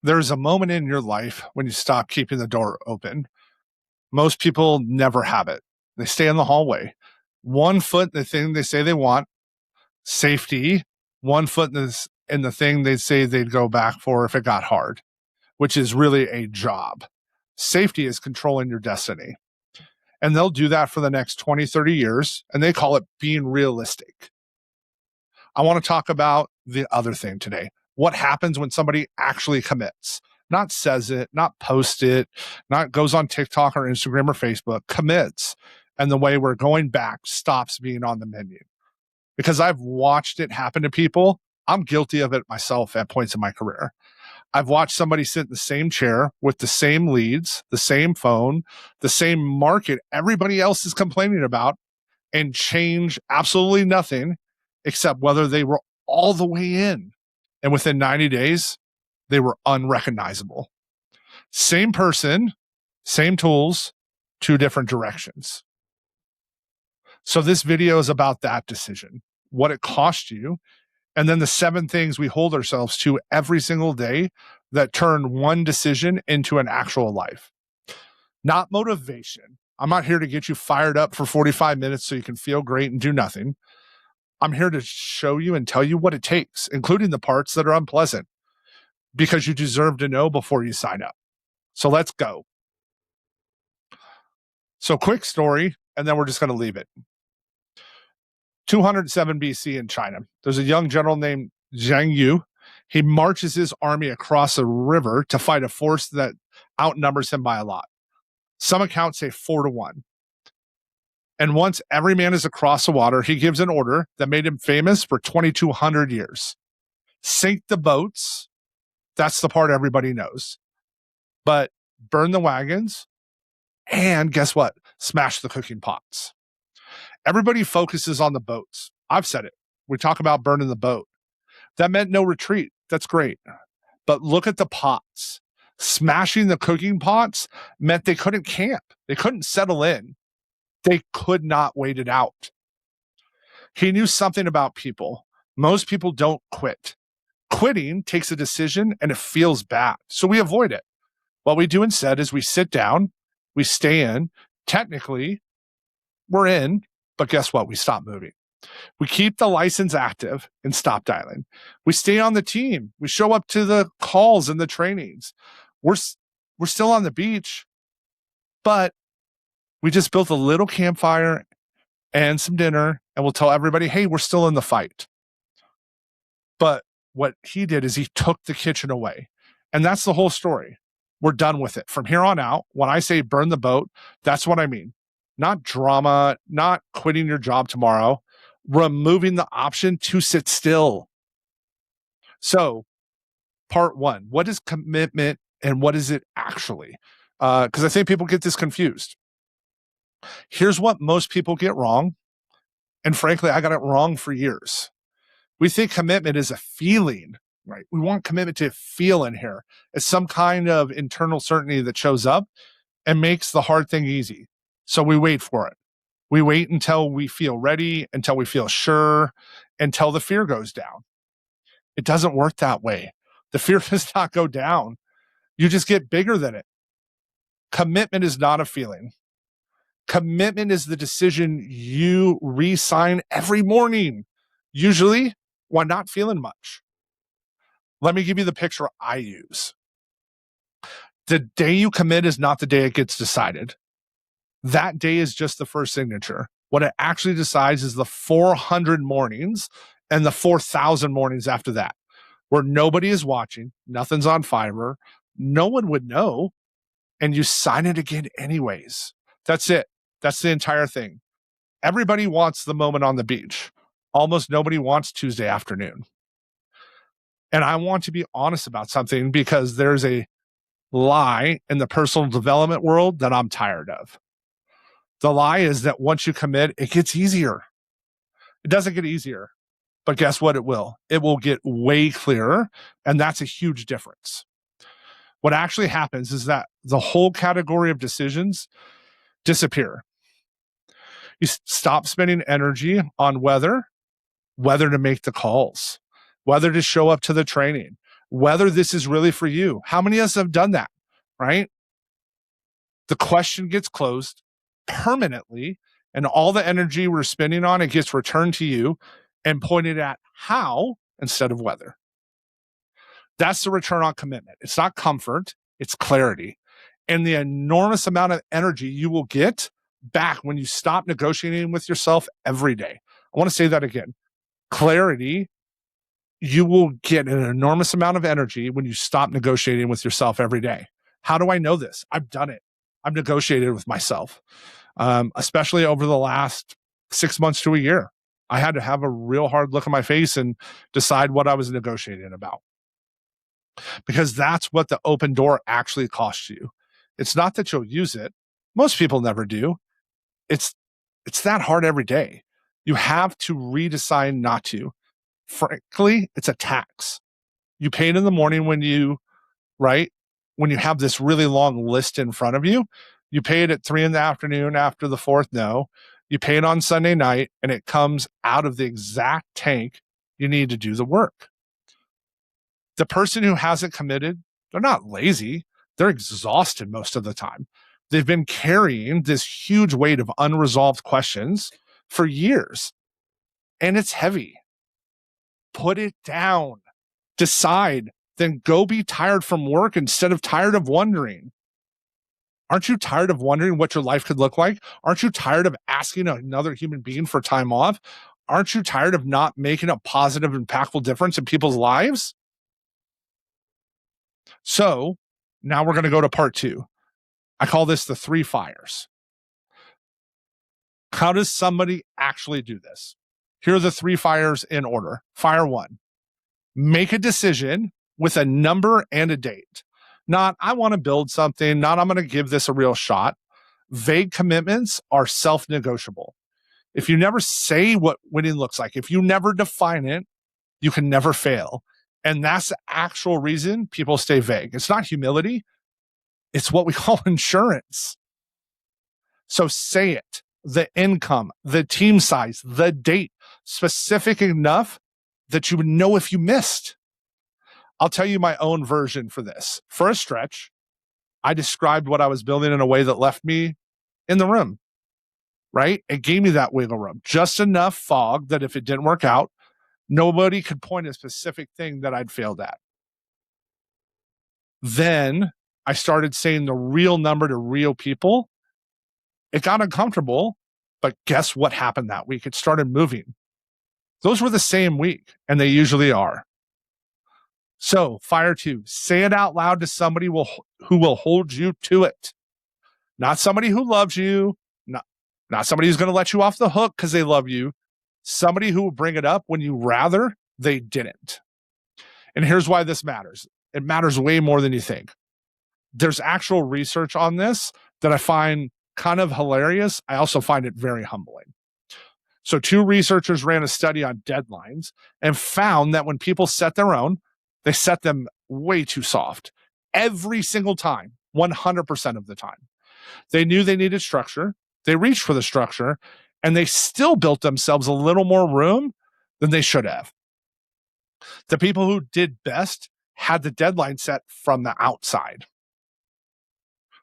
There's a moment in your life when you stop keeping the door open. Most people never have it. They stay in the hallway. One foot in the thing they say they want, safety. One foot in the thing they say they'd go back for if it got hard, which is really a job. Safety is controlling your destiny. And they'll do that for the next 20, 30 years, and they call it being realistic. I want to talk about the other thing today. What happens when somebody actually commits? Not says it, not posts it, not goes on TikTok or Instagram or Facebook, commits. And the way we're going back stops being on the menu. Because I've watched it happen to people. I'm guilty of it myself at points in my career. I've watched somebody sit in the same chair with the same leads, the same phone, the same market everybody else is complaining about, and change absolutely nothing except whether they were all the way in. And within 90 days, they were unrecognizable. Same person, same tools, two different directions. So this video is about that decision, what it cost you, and then the 7 things we hold ourselves to every single day that turn one decision into an actual life. Not motivation. I'm not here to get you fired up for 45 minutes so you can feel great and do nothing. I'm here to show you and tell you what it takes, including the parts that are unpleasant, because you deserve to know before you sign up. So let's go. So quick story, and then we're just going to leave it. 207 BC in China. There's a young general named Zhang Yu. He marches his army across a river to fight a force that outnumbers him by a lot. Some accounts say 4-1. And once every man is across the water, he gives an order that made him famous for 2,200 years. Sink the boats. That's the part everybody knows. But burn the wagons. And guess what? Smash the cooking pots. Everybody focuses on the boats. I've said it. We talk about burning the boat. That meant no retreat. That's great. But look at the pots. Smashing the cooking pots meant they couldn't camp. They couldn't settle in. They could not wait it out. He knew something about people. Most people don't quit. Quitting takes a decision and it feels bad. So we avoid it. What we do instead is we sit down, we stay in. Technically, we're in, but guess what? We stop moving. We keep the license active and stop dialing. We stay on the team. We show up to the calls and the trainings. We're still on the beach, but we just built a little campfire and some dinner, and we'll tell everybody, hey, we're still in the fight. But what he did is he took the kitchen away. And that's the whole story. We're done with it. From here on out, when I say burn the boat, that's what I mean. Not drama, not quitting your job tomorrow, removing the option to sit still. So, part 1, what is commitment and what is it actually? Because I think people get this confused. Here's what most people get wrong. And frankly, I got it wrong for years. We think commitment is a feeling, right? We want commitment to feel in here. It's some kind of internal certainty that shows up and makes the hard thing easy. So we wait for it. We wait until we feel ready, until we feel sure, until the fear goes down. It doesn't work that way. The fear does not go down. You just get bigger than it. Commitment is not a feeling. Commitment is the decision you re-sign every morning, usually while not feeling much. Let me give you the picture I use. The day you commit is not the day it gets decided. That day is just the first signature. What it actually decides is the 400 mornings and the 4,000 mornings after that, where nobody is watching, nothing's on Fiverr, no one would know, and you sign it again anyways. That's it. That's the entire thing. Everybody wants the moment on the beach. Almost nobody wants Tuesday afternoon. And I want to be honest about something because there's a lie in the personal development world that I'm tired of. The lie is that once you commit, it gets easier. It doesn't get easier, but guess what? It will. It will get way clearer, and that's a huge difference. What actually happens is that the whole category of decisions disappear. You stop spending energy on whether to make the calls, whether to show up to the training, whether this is really for you. How many of us have done that, right? The question gets closed permanently, and all the energy we're spending on it gets returned to you and pointed at how instead of whether. That's the return on commitment. It's not comfort, it's clarity. And the enormous amount of energy you will get back when you stop negotiating with yourself every day. I want to say that again. Clarity, you will get an enormous amount of energy when you stop negotiating with yourself every day. How do I know this? I've done it. I've negotiated with myself, especially over the last 6 months to a year. I had to have a real hard look at my face and decide what I was negotiating about. Because that's what the open door actually costs you. It's not that you'll use it. Most people never do. It's that hard every day. You have to redecide not to. Frankly, it's a tax. You pay it in the morning when you have this really long list in front of you. You pay it at 3 in the afternoon after the fourth no. You pay it on Sunday night, and it comes out of the exact tank you need to do the work. The person who hasn't committed, they're not lazy. They're exhausted most of the time. They've been carrying this huge weight of unresolved questions for years, and it's heavy. Put it down. Decide. Then go be tired from work instead of tired of wondering. Aren't you tired of wondering what your life could look like? Aren't you tired of asking another human being for time off? Aren't you tired of not making a positive, impactful difference in people's lives? So now we're going to go to part 2. I call this the 3 fires. How does somebody actually do this? Here are the 3 fires in order. Fire 1, make a decision with a number and a date. Not, I want to build something, not, I'm going to give this a real shot. Vague commitments are self-negotiable. If you never say what winning looks like, if you never define it, you can never fail. And that's the actual reason people stay vague. It's not humility. It's what we call insurance. So say it, the income, the team size, the date, specific enough that you would know if you missed. I'll tell you my own version for this. For a stretch, I described what I was building in a way that left me in the room, right? It gave me that wiggle room, just enough fog that if it didn't work out, nobody could point a specific thing that I'd failed at. Then I started saying the real number to real people. It got uncomfortable, but guess what happened that week? It started moving. Those were the same week, and they usually are. So, fire 2, say it out loud to somebody who will hold you to it. Not somebody who loves you, not somebody who's going to let you off the hook because they love you. Somebody who will bring it up when you rather they didn't. And here's why this matters. It matters way more than you think. There's actual research on this that I find kind of hilarious. I also find it very humbling. So 2 researchers ran a study on deadlines and found that when people set their own, they set them way too soft. Every single time, 100% of the time. They knew they needed structure. They reached for the structure, and they still built themselves a little more room than they should have. The people who did best had the deadline set from the outside,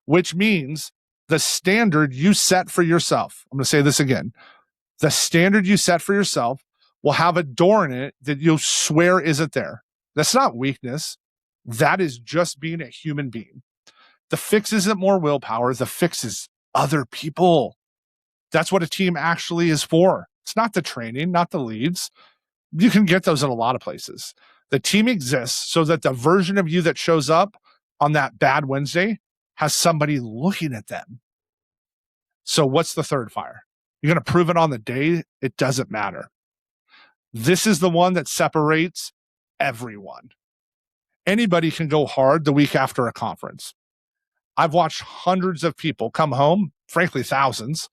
which means the standard you set for yourself, I'm going to say this again, the standard you set for yourself will have a door in it that you'll swear isn't there. That's not weakness. That is just being a human being. The fix isn't more willpower. The fix is other people. That's what a team actually is for. It's not the training, not the leads. You can get those in a lot of places. The team exists so that the version of you that shows up on that bad Wednesday has somebody looking at them. So what's the 3rd fire? You're going to prove it on the day. It doesn't matter. This is the one that separates everyone. Anybody can go hard the week after a conference. I've watched hundreds of people come home, frankly, thousands,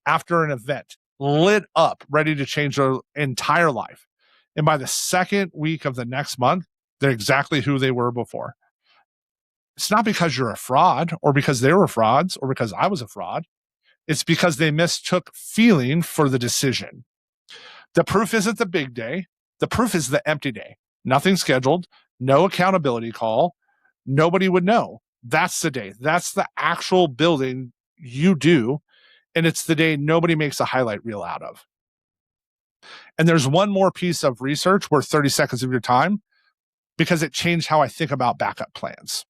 after an event, lit up, ready to change their entire life. And by the 2nd week of the next month, they're exactly who they were before. It's not because you're a fraud or because they were frauds or because I was a fraud. It's because they mistook feeling for the decision. The proof isn't the big day. The proof is the empty day. Nothing scheduled, no accountability call. Nobody would know. That's the day. That's the actual building you do. And it's the day nobody makes a highlight reel out of. And there's one more piece of research worth 30 seconds of your time because it changed how I think about backup plans.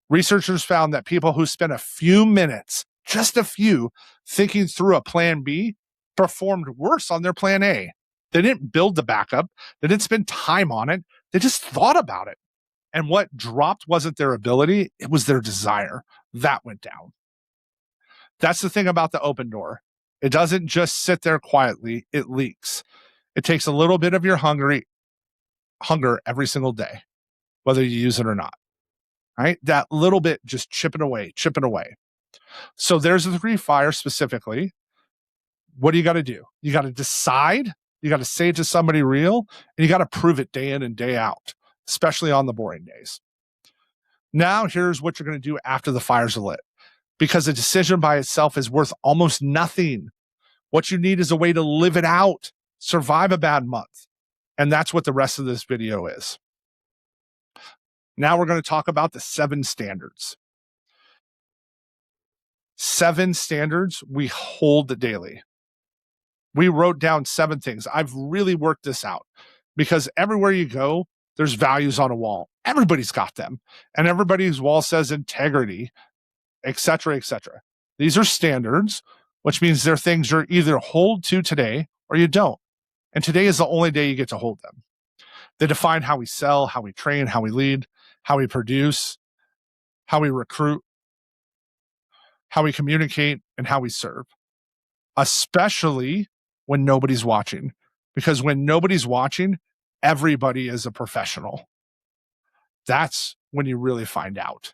Researchers found that people who spent a few minutes, just a few, thinking through a plan B performed worse on their plan A. They didn't build the backup. They didn't spend time on it. They just thought about it. And what dropped wasn't their ability, it was their desire. That went down. That's the thing about the open door. It doesn't just sit there quietly, it leaks. It takes a little bit of your hunger every single day, whether you use it or not. Right? That little bit just chipping away. So there's the 3 fires specifically. What do you got to do? You got to decide. You got to say it to somebody real, and you got to prove it day in and day out, especially on the boring days. Now, here's what you're going to do after the fires are lit, because a decision by itself is worth almost nothing. What you need is a way to live it out, survive a bad month. And that's what the rest of this video is. Now we're going to talk about the 7 standards. 7 standards we hold daily. We wrote down 7 things. I've really worked this out because everywhere you go, there's values on a wall. Everybody's got them. And everybody's wall says integrity, etc., etc. These are standards, which means they're things you're either hold to today or you don't. And today is the only day you get to hold them. They define how we sell, how we train, how we lead, how we produce, how we recruit, how we communicate, and how we serve, especially when nobody's watching. Because when nobody's watching, everybody is a professional. That's when you really find out.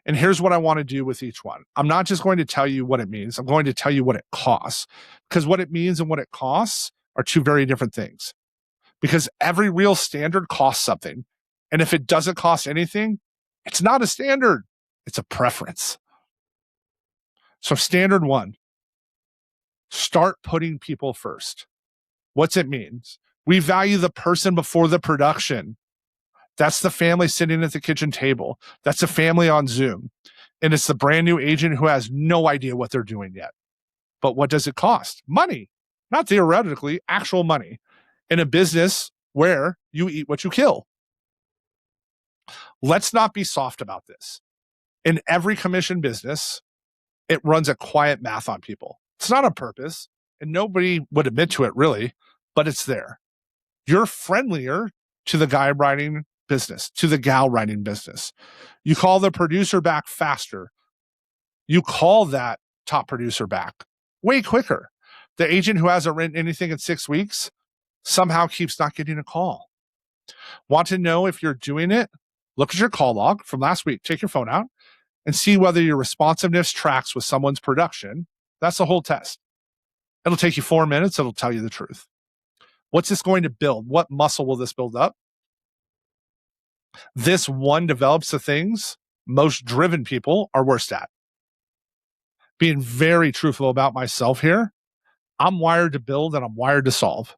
And here's what I want to do with each one. I'm not just going to tell you what it means. I'm going to tell you what it costs, because what it means and what it costs are 2 very different things. Because every real standard costs something. And if it doesn't cost anything, it's not a standard. It's a preference. So standard 1, start putting people first. What's it means? We value the person before the production. That's the family sitting at the kitchen table. That's a family on Zoom. And it's the brand new agent who has no idea what they're doing yet. But what does it cost? Money. Not theoretically, actual money. In a business where you eat what you kill. Let's not be soft about this. In every commission business, it runs a quiet math on people. It's not on purpose, and nobody would admit to it really, but it's there. You're friendlier to the guy writing business, to the gal writing business. You call the producer back faster. You call that top producer back way quicker. The agent who hasn't written anything in 6 weeks somehow keeps not getting a call. Want to know if you're doing it? Look at your call log from last week. Take your phone out and see whether your responsiveness tracks with someone's production. That's the whole test. It'll take you 4 minutes. It'll tell you the truth. What's this going to build? What muscle will this build up? This one develops the things most driven people are worst at. Being very truthful about myself here. I'm wired to build and I'm wired to solve.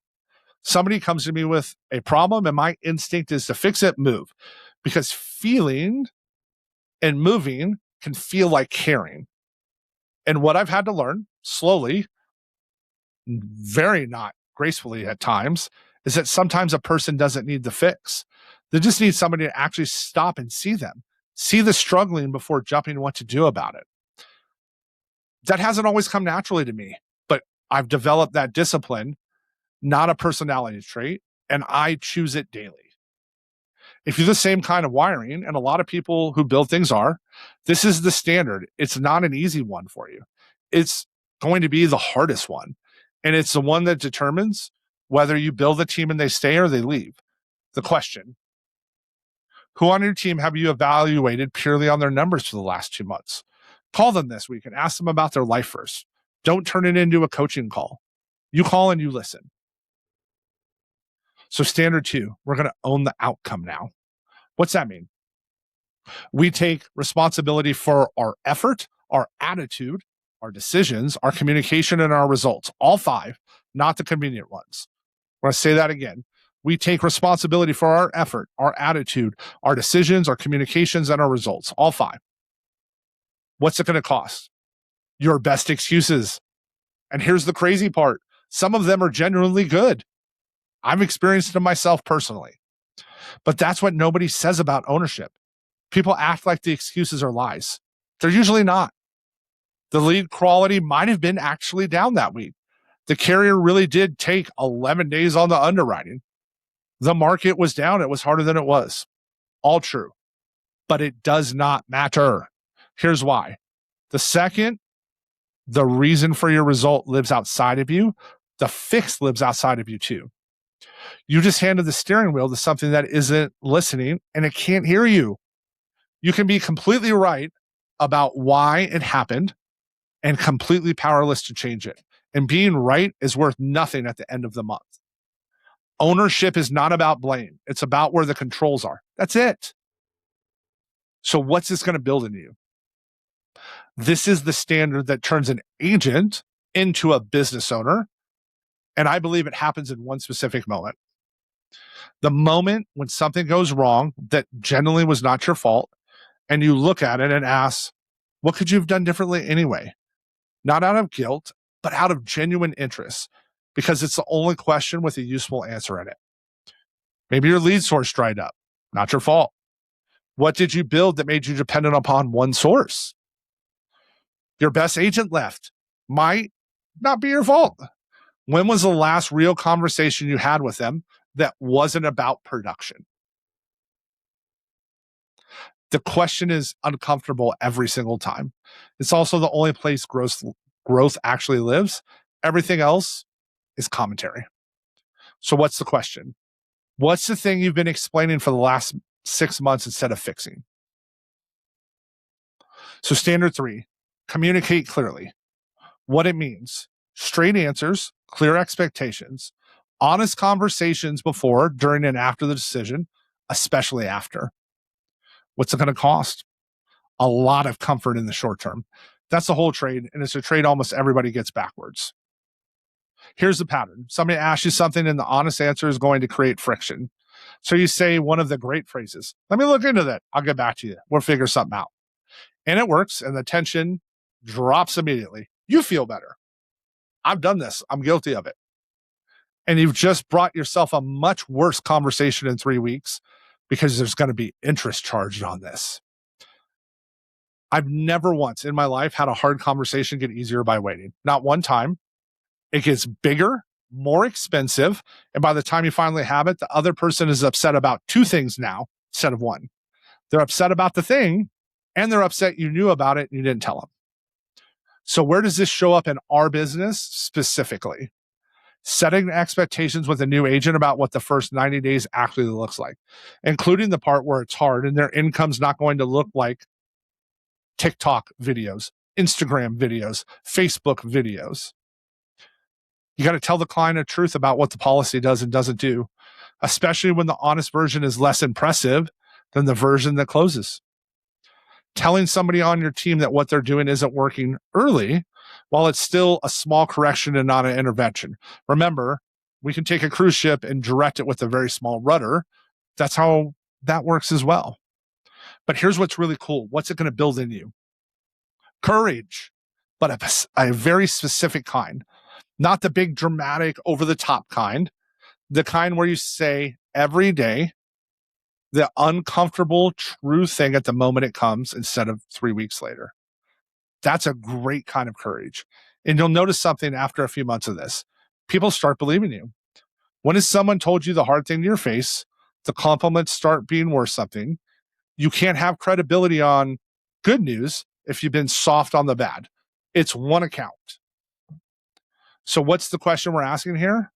Somebody comes to me with a problem and my instinct is to fix it, move. Because feeling and moving can feel like caring. And what I've had to learn slowly, very not gracefully at times, is that sometimes a person doesn't need the fix. They just need somebody to actually stop and see them, see the struggling before jumping what to do about it. That hasn't always come naturally to me, but I've developed that discipline, not a personality trait, and I choose it daily. If you're the same kind of wiring, and a lot of people who build things are, this is the standard. It's not an easy one for you. It's going to be the hardest one. And it's the one that determines whether you build a team and they stay or they leave. The question, who on your team have you evaluated purely on their numbers for the last 2 months? Call them this week and ask them about their life first. Don't turn it into a coaching call. You call and you listen. So standard 2, we're going to own the outcome now. What's that mean? We take responsibility for our effort, our attitude, our decisions, our communication, and our results. All 5, not the convenient ones. I'm going to say that again. We take responsibility for our effort, our attitude, our decisions, our communications, and our results, all 5. What's it going to cost? Your best excuses. And here's the crazy part. Some of them are genuinely good. I've experienced them myself personally. But that's what nobody says about ownership. People act like the excuses are lies. They're usually not. The lead quality might have been actually down that week. The carrier really did take 11 days on the underwriting. The market was down. It was harder than it was. All true. But it does not matter. Here's why. The second the reason for your result lives outside of you, the fix lives outside of you too. You just handed the steering wheel to something that isn't listening and it can't hear you. You can be completely right about why it happened and completely powerless to change it. And being right is worth nothing at the end of the month. Ownership is not about blame. It's about where the controls are. That's it. So what's this going to build in you? This is the standard that turns an agent into a business owner. And I believe it happens in one specific moment. The moment when something goes wrong that generally was not your fault, and you look at it and ask, what could you have done differently anyway? Not out of guilt, but out of genuine interest, because it's the only question with a useful answer in it. Maybe your lead source dried up. Not your fault. What did you build that made you dependent upon one source? Your best agent left. Might not be your fault. When was the last real conversation you had with them that wasn't about production? The question is uncomfortable every single time. It's also the only place growth actually lives. Everything else is commentary. So what's the question? What's the thing you've been explaining for the last 6 months instead of fixing? So standard 3, communicate clearly. What it means: straight answers, clear expectations, honest conversations before, during, and after the decision, especially after. What's it going to cost? A lot of comfort in the short term. That's the whole trade, and it's a trade almost everybody gets backwards. Here's the pattern. Somebody asks you something, and the honest answer is going to create friction. So you say one of the great phrases, let me look into that. I'll get back to you. We'll figure something out. And it works, and the tension drops immediately. You feel better. I've done this. I'm guilty of it. And you've just brought yourself a much worse conversation in 3 weeks because there's going to be interest charged on this. I've never once in my life had a hard conversation get easier by waiting. Not one time. It gets bigger, more expensive. And by the time you finally have it, the other person is upset about 2 things now instead of 1. They're upset about the thing, and they're upset you knew about it and you didn't tell them. So where does this show up in our business specifically? Setting expectations with a new agent about what the first 90 days actually looks like, including the part where it's hard and their income's not going to look like TikTok videos, Instagram videos, Facebook videos. You got to tell the client the truth about what the policy does and doesn't do, especially when the honest version is less impressive than the version that closes. Telling somebody on your team that what they're doing isn't working early, while it's still a small correction and not an intervention. Remember, we can take a cruise ship and direct it with a very small rudder. That's how that works as well. But here's what's really cool. What's it going to build in you? Courage, but a very specific kind. Not the big, dramatic, over-the-top kind. The kind where you say every day the uncomfortable, true thing at the moment it comes instead of 3 weeks later. That's a great kind of courage. And you'll notice something after a few months of this. People start believing you. When has someone told you the hard thing to your face? The compliments start being worth something. You can't have credibility on good news if you've been soft on the bad. It's one account. So what's the question we're asking here?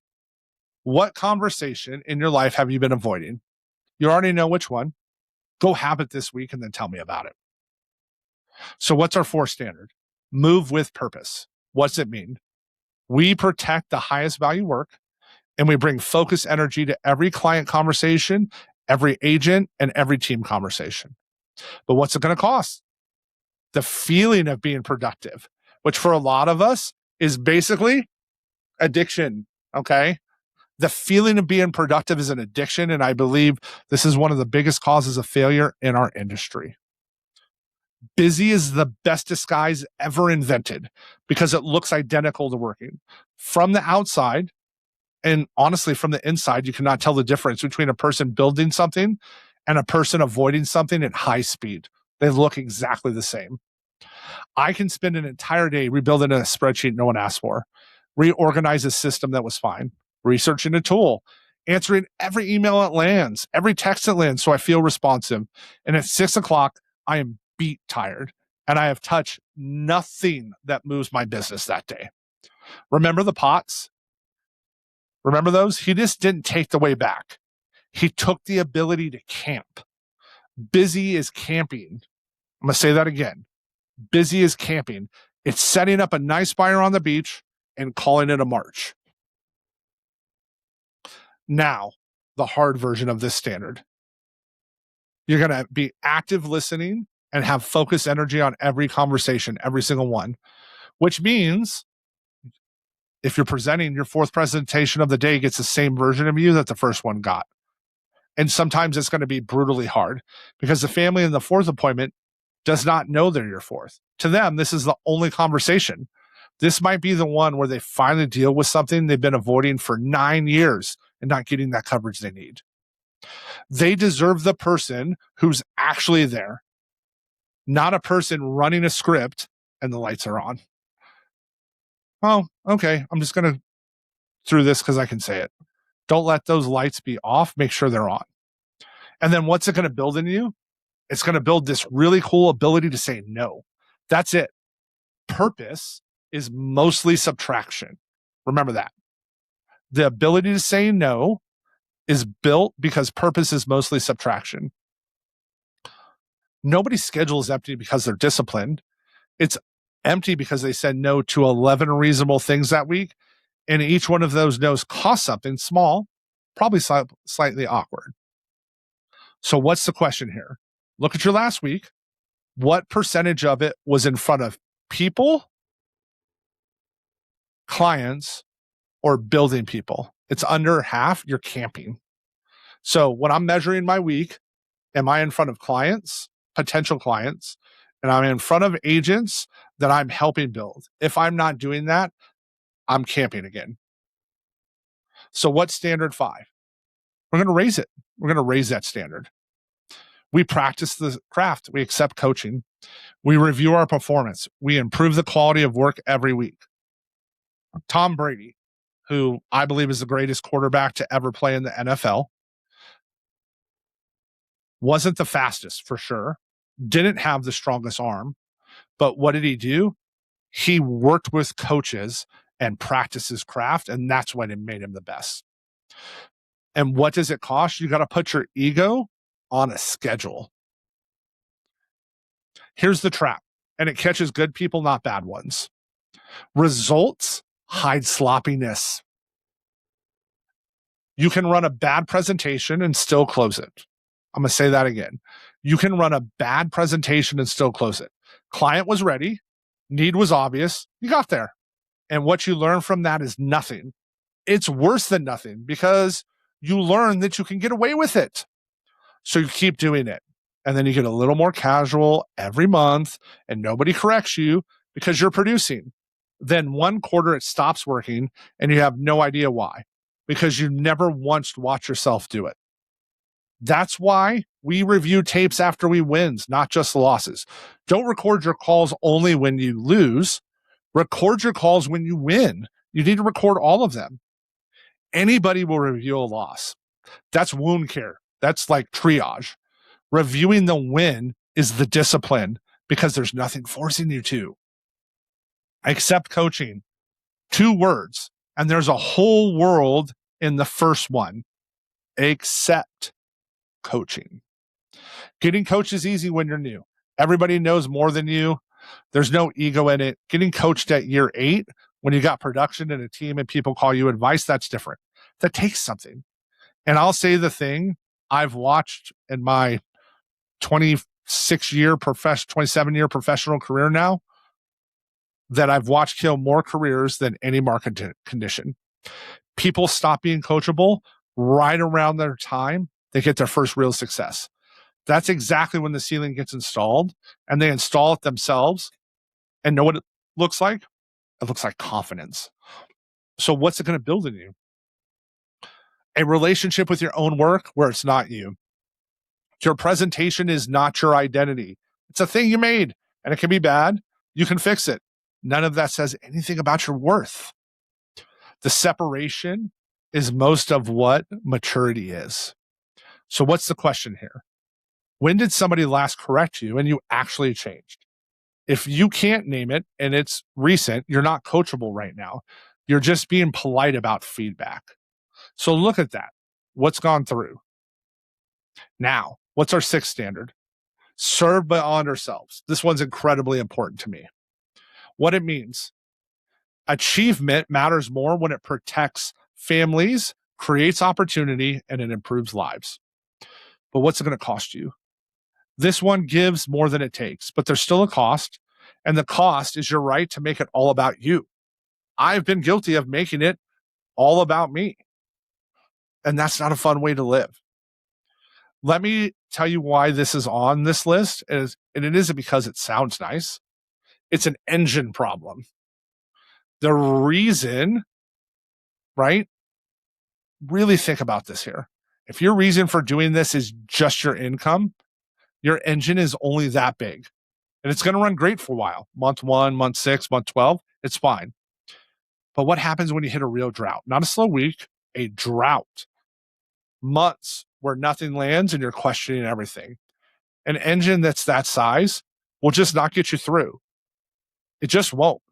What conversation in your life have you been avoiding? You already know which one. Go have it this week and then tell me about it. So what's our 4th standard? Move with purpose. What's it mean? We protect the highest value work, and we bring focus energy to every client conversation, every agent, and every team conversation. But what's it going to cost? The feeling of being productive, which for a lot of us is basically addiction, okay? The feeling of being productive is an addiction, and I believe this is one of the biggest causes of failure in our industry. Busy is the best disguise ever invented because it looks identical to working. From the outside, and honestly, from the inside, you cannot tell the difference between a person building something and a person avoiding something at high speed. They look exactly the same. I can spend an entire day rebuilding a spreadsheet no one asked for, reorganize a system that was fine, researching a tool, answering every email that lands, every text that lands so I feel responsive. And at 6:00, I am beat tired and I have touched nothing that moves my business that day. Remember the pots? Remember those? He just didn't take the way back. He took the ability to camp. Busy is camping. I'm going to say that again. Busy is camping. It's setting up a nice fire on the beach and calling it a march. Now, the hard version of this standard. You're going to be active listening and have focused energy on every conversation, every single one, which means if you're presenting, your fourth presentation of the day gets the same version of you that the first one got. And sometimes it's going to be brutally hard because the family in the fourth appointment does not know they're your fourth. To them, this is the only conversation. This might be the one where they finally deal with something they've been avoiding for 9 years and not getting that coverage they need. They deserve the person who's actually there, not a person running a script and the lights are on. Oh, okay. I'm just going to through this because I can say it. Don't let those lights be off. Make sure they're on. And then what's it going to build in you? It's going to build this really cool ability to say no. That's it. Purpose is mostly subtraction. Remember that. The ability to say no is built because purpose is mostly subtraction. Nobody's schedule is empty because they're disciplined. It's empty because they said no to 11 reasonable things that week. And each one of those no's cost something small, probably slightly awkward. So what's the question here? Look at your last week. What percentage of it was in front of people, clients, or building people? It's under half. You're camping. So when I'm measuring my week, am I in front of clients, potential clients, and I'm in front of agents that I'm helping build? If I'm not doing that, I'm camping again. So what's standard 5? We're going to raise it. We're going to raise that standard. We practice the craft. We accept coaching. We review our performance. We improve the quality of work every week. Tom Brady, who I believe is the greatest quarterback to ever play in the NFL, wasn't the fastest for sure, didn't have the strongest arm, but what did he do? He worked with coaches and practiced his craft, and that's what made him the best. And what does it cost? You got to put your ego on a schedule. Here's the trap, and it catches good people, not bad ones. Results hide sloppiness. You can run a bad presentation and still close it. I'm going to say that again. You can run a bad presentation and still close it. Client was ready. Need was obvious. You got there. And what you learn from that is nothing. It's worse than nothing because you learn that you can get away with it. So you keep doing it. And then you get a little more casual every month and nobody corrects you because you're producing. Then one quarter it stops working and you have no idea why because you never once watched yourself do it. That's why we review tapes after we wins, not just losses. Don't record your calls only when you lose. Record your calls when you win. You need to record all of them. Anybody will review a loss. That's wound care. That's like triage. Reviewing the win is the discipline because there's nothing forcing you to. Accept coaching. 2 words. And there's a whole world in the first one. Accept coaching. Getting coached is easy when you're new. Everybody knows more than you. There's no ego in it. Getting coached at year 8, when you got production and a team and people call you advice, that's different. That takes something. And I'll say the thing I've watched in my 27-year professional career now, that I've watched kill more careers than any market condition. People stop being coachable right around their time they get their first real success. That's exactly when the ceiling gets installed, and they install it themselves. And know what it looks like? It looks like confidence. So what's it going to build in you? A relationship with your own work where it's not you. Your presentation is not your identity. It's a thing you made, and it can be bad. You can fix it. None of that says anything about your worth. The separation is most of what maturity is. So what's the question here? When did somebody last correct you and you actually changed? If you can't name it and it's recent, you're not coachable right now. You're just being polite about feedback. So look at that. What's gone through? Now, what's our sixth standard? Serve beyond ourselves. This one's incredibly important to me. What it means: achievement matters more when it protects families, creates opportunity, and it improves lives. But what's it going to cost you? This one gives more than it takes, but there's still a cost. And the cost is your right to make it all about you. I've been guilty of making it all about me. And that's not a fun way to live. Let me tell you why this is on this list. And it isn't because it sounds nice. It's an engine problem. The reason, right? Really think about this here. If your reason for doing this is just your income, your engine is only that big. And it's going to run great for a while. Month 1, month 6, month 12, it's fine. But what happens when you hit a real drought? Not a slow week, a drought. Months where nothing lands and you're questioning everything. An engine that's that size will just not get you through. It just won't.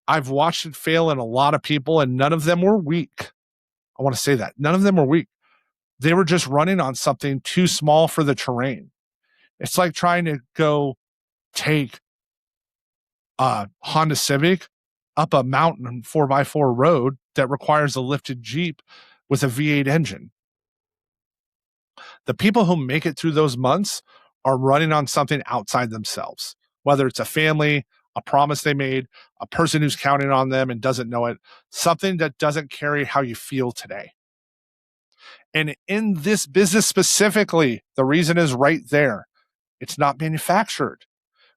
I've watched it fail in a lot of people, and none of them were weak. I want to say that. None of them were weak. They were just running on something too small for the terrain. It's like trying to go take a Honda Civic up a mountain 4x4 road that requires a lifted Jeep with a V8 engine. The people who make it through those months are running on something outside themselves, whether it's a family, a promise they made, a person who's counting on them and doesn't know it, something that doesn't carry how you feel today. And in this business specifically, the reason is right there. It's not manufactured.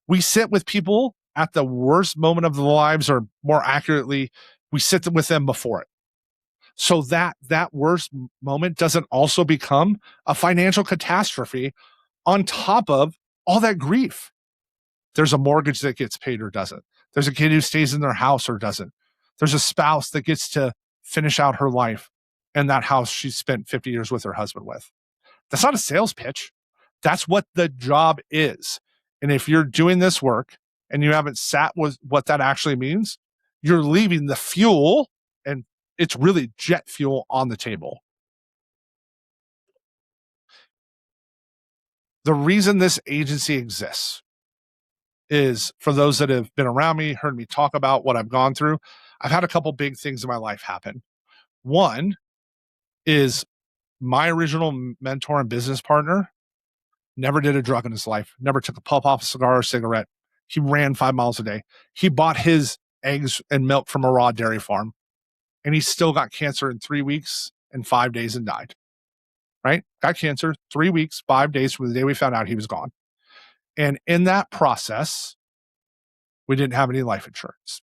We sit with people at the worst moment of their lives, or more accurately, we sit with them before it. So that worst moment doesn't also become a financial catastrophe on top of all that grief. There's a mortgage that gets paid or doesn't. There's a kid who stays in their house or doesn't. There's a spouse that gets to finish out her life in that house she spent 50 years with her husband with. That's not a sales pitch. That's what the job is. And if you're doing this work and you haven't sat with what that actually means, you're leaving the fuel, and it's really jet fuel, on the table. The reason this agency exists is, for those that have been around me, heard me talk about what I've gone through, I've had a couple big things in my life happen. One is my original mentor and business partner never did a drug in his life, never took a puff off a cigar or cigarette. He ran 5 miles a day. He bought his eggs and milk from a raw dairy farm, and he still got cancer in 3 weeks and 5 days and died. Right? Got cancer 3 weeks, 5 days from the day we found out he was gone. And in that process, we didn't have any life insurance.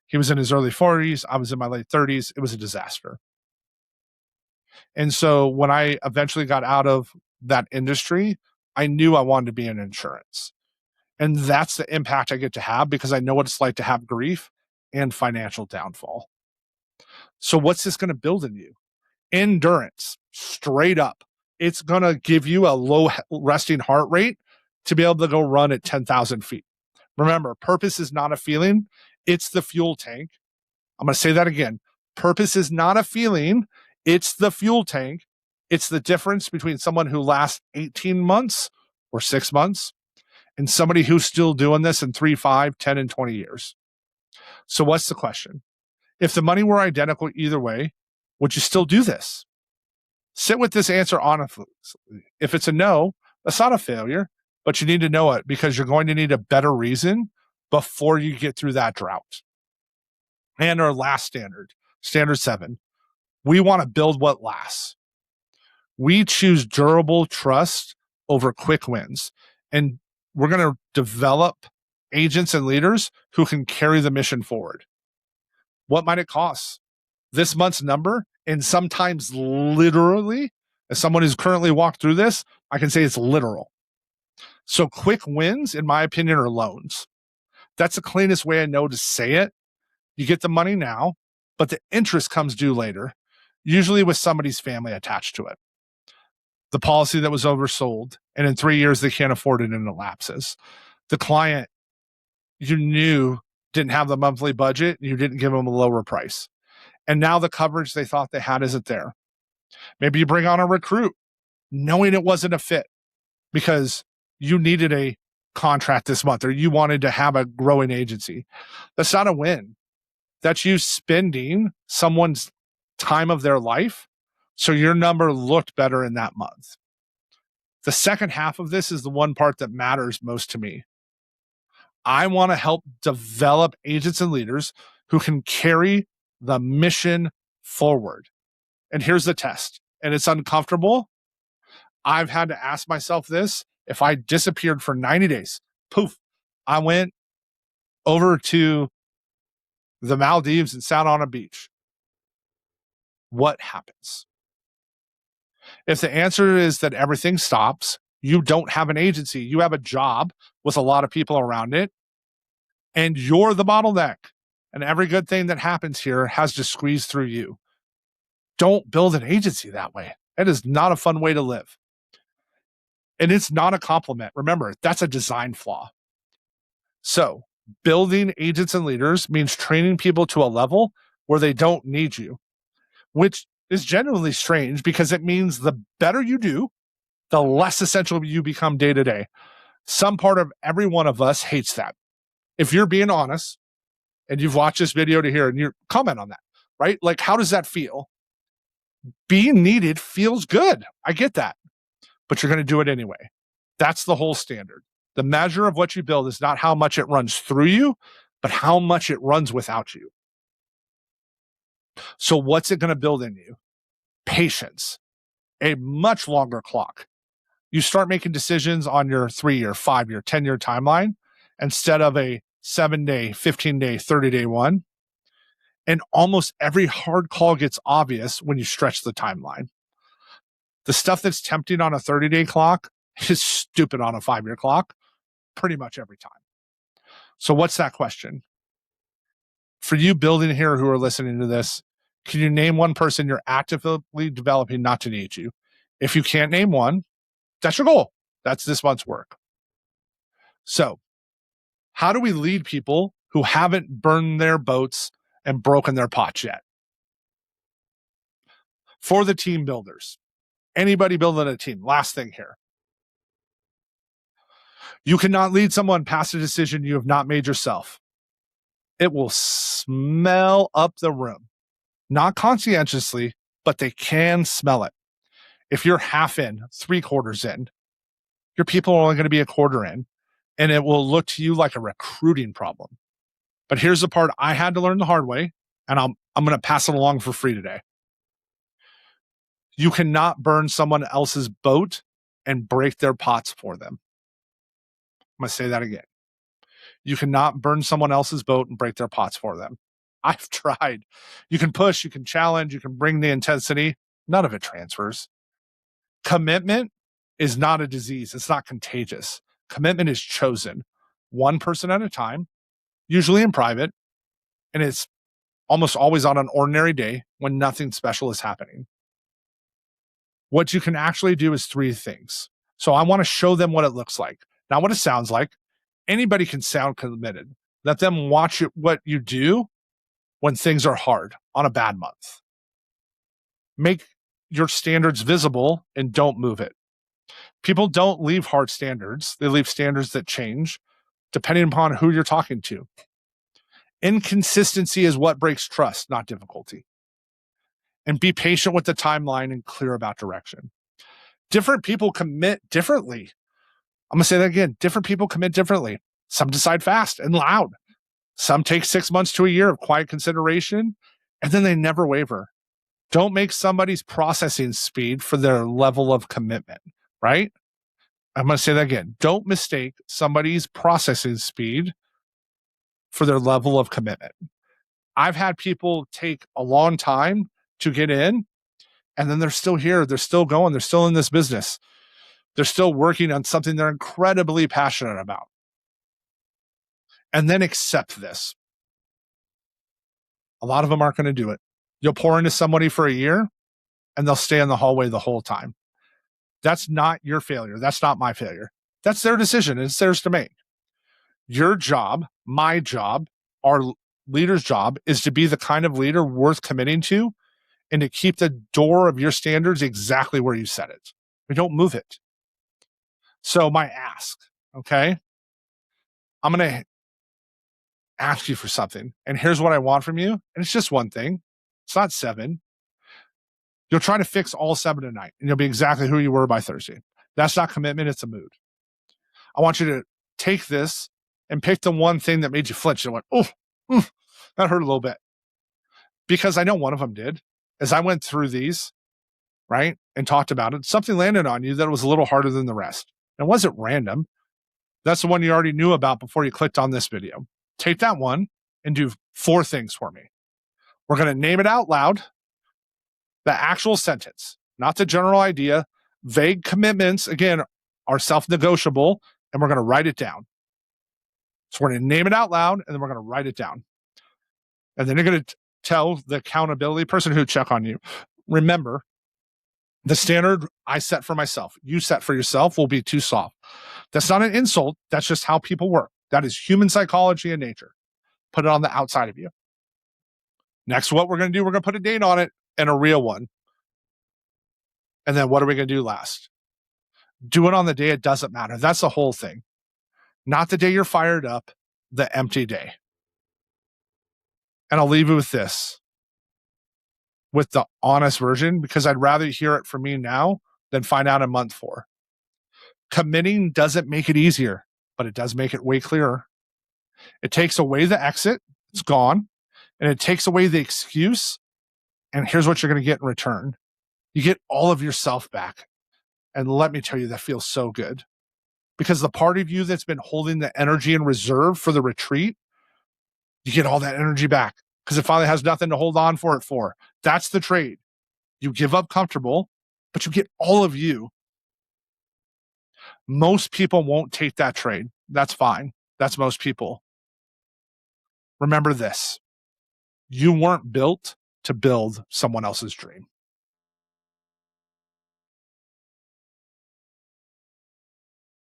He was in his early 40s. I was in my late 30s. It was a disaster. And so when I eventually got out of that industry, I knew I wanted to be in insurance. And that's the impact I get to have, because I know what it's like to have grief and financial downfall. So what's this going to build in you? Endurance, straight up. It's going to give you a low resting heart rate to be able to go run at 10,000 feet. Remember, purpose is not a feeling. It's the fuel tank. I'm going to say that again. Purpose is not a feeling. It's the fuel tank. It's the difference between someone who lasts 18 months or 6 months and somebody who's still doing this in 3, 5, 10, and 20 years. So what's the question? If the money were identical either way, would you still do this? Sit with this answer honestly. If it's a no, that's not a failure, but you need to know it, because you're going to need a better reason before you get through that drought. And our last standard, Standard 7. We want to build what lasts. We choose durable trust over quick wins. And we're going to develop agents and leaders who can carry the mission forward. What might it cost? This month's number, and sometimes literally, as someone who's currently walked through this, I can say it's literal. So quick wins, in my opinion, are loans. That's the cleanest way I know to say it. You get the money now, but the interest comes due later, usually with somebody's family attached to it. The policy that was oversold, and in 3 years, they can't afford it and it lapses. The client you knew didn't have the monthly budget, and you didn't give them a lower price. And now the coverage they thought they had isn't there. Maybe you bring on a recruit knowing it wasn't a fit because you needed a contract this month or you wanted to have a growing agency. That's not a win. That's you spending someone's time of their life so your number looked better in that month. The second half of this is the one part that matters most to me. I want to help develop agents and leaders who can carry the mission forward. And here's the test. And it's uncomfortable. I've had to ask myself this. If I disappeared for 90 days, poof, I went over to the Maldives and sat on a beach. What happens? If the answer is that everything stops, you don't have an agency, you have a job with a lot of people around it, and you're the bottleneck. And every good thing that happens here has to squeeze through you. Don't build an agency that way. It is not a fun way to live. And it's not a compliment. Remember, that's a design flaw. So building agents and leaders means training people to a level where they don't need you, which is genuinely strange because it means the better you do, the less essential you become day to day. Some part of every one of us hates that. If you're being honest and you've watched this video to here and you comment on that, right? Like, how does that feel? Being needed feels good. I get that, but you're going to do it anyway. That's the whole standard. The measure of what you build is not how much it runs through you, but how much it runs without you. So what's it going to build in you? Patience, a much longer clock. You start making decisions on your 3-year, 5-year, 10-year timeline instead of a 7-day, 15-day, 30-day one. And almost every hard call gets obvious when you stretch the timeline. The stuff that's tempting on a 30-day clock is stupid on a 5-year clock pretty much every time. So what's that question? For you building here who are listening to this, can you name one person you're actively developing not to need you? If you can't name one, that's your goal. That's this month's work. So how do we lead people who haven't burned their boats and broken their pots yet? For the team builders, anybody building a team, last thing here. You cannot lead someone past a decision you have not made yourself. It will smell up the room. Not conscientiously, but they can smell it. If you're half in, 3/4 in, your people are only going to be a quarter in, and it will look to you like a recruiting problem. But here's the part I had to learn the hard way, and I'm going to pass it along for free today. You cannot burn someone else's boat and break their pots for them. I'm going to say that again. You cannot burn someone else's boat and break their pots for them. I've tried. You can push, you can challenge, you can bring the intensity. None of it transfers. Commitment is not a disease. It's not contagious. Commitment is chosen one person at a time, usually in private, and it's almost always on an ordinary day when nothing special is happening. What you can actually do is 3 things. So I want to show them what it looks like, not what it sounds like. Anybody can sound committed. Let them watch what you do when things are hard on a bad month. Make your standards visible and don't move it. People don't leave hard standards. They leave standards that change depending upon who you're talking to. Inconsistency is what breaks trust, not difficulty. And be patient with the timeline and clear about direction. Different people commit differently. I'm going to say that again. Different people commit differently. Some decide fast and loud. Some take 6 months to a year of quiet consideration, And then they never waver. Don't make somebody's processing speed for their level of commitment, right? I'm going to say that again. Don't mistake somebody's processing speed for their level of commitment. I've had people take a long time to get in, and then they're still here. They're still going. They're still in this business. They're still working on something they're incredibly passionate about. And then accept this. A lot of them aren't going to do it. You'll pour into somebody for a year, and they'll stay in the hallway the whole time. That's not your failure. That's not my failure. That's their decision. It's theirs to make. Your job, my job, our leader's job is to be the kind of leader worth committing to and to keep the door of your standards exactly where you set it. We don't move it. So my ask, okay? I'm going to ask you for something. And here's what I want from you. And it's just one thing. It's not 7. You'll try to fix all 7 tonight, and you'll be exactly who you were by Thursday. That's not commitment. It's a mood. I want you to take this and pick the one thing that made you flinch and went, oh, that hurt a little bit. Because I know one of them did. As I went through these, right, and talked about it, something landed on you that was a little harder than the rest. It wasn't random. That's the one you already knew about before you clicked on this video. Take that one and do 4 things for me. We're going to name it out loud, the actual sentence, not the general idea. Vague commitments, again, are self-negotiable, and we're going to write it down. So we're going to name it out loud, and then we're going to write it down. And then you're going to tell the accountability person who check on you, remember, the standard I set for myself, you set for yourself, will be too soft. That's not an insult. That's just how people work. That is human psychology and nature. Put it on the outside of you. Next, what we're going to do, we're going to put a date on it and a real one. And then what are we going to do last? Do it on the day it doesn't matter. That's the whole thing. Not the day you're fired up, the empty day. And I'll leave you with this, with the honest version, because I'd rather hear it from me now than find out in month 4. Committing doesn't make it easier, but it does make it way clearer. It takes away the exit. It's gone. And it takes away the excuse. And here's what you're going to get in return. You get all of yourself back. And let me tell you, that feels so good. Because the part of you that's been holding the energy in reserve for the retreat, you get all that energy back because it finally has nothing to hold on for it for. That's the trade. You give up comfortable, but you get all of you. Most people won't take that trade. That's fine. That's most people. Remember this. You weren't built to build someone else's dream.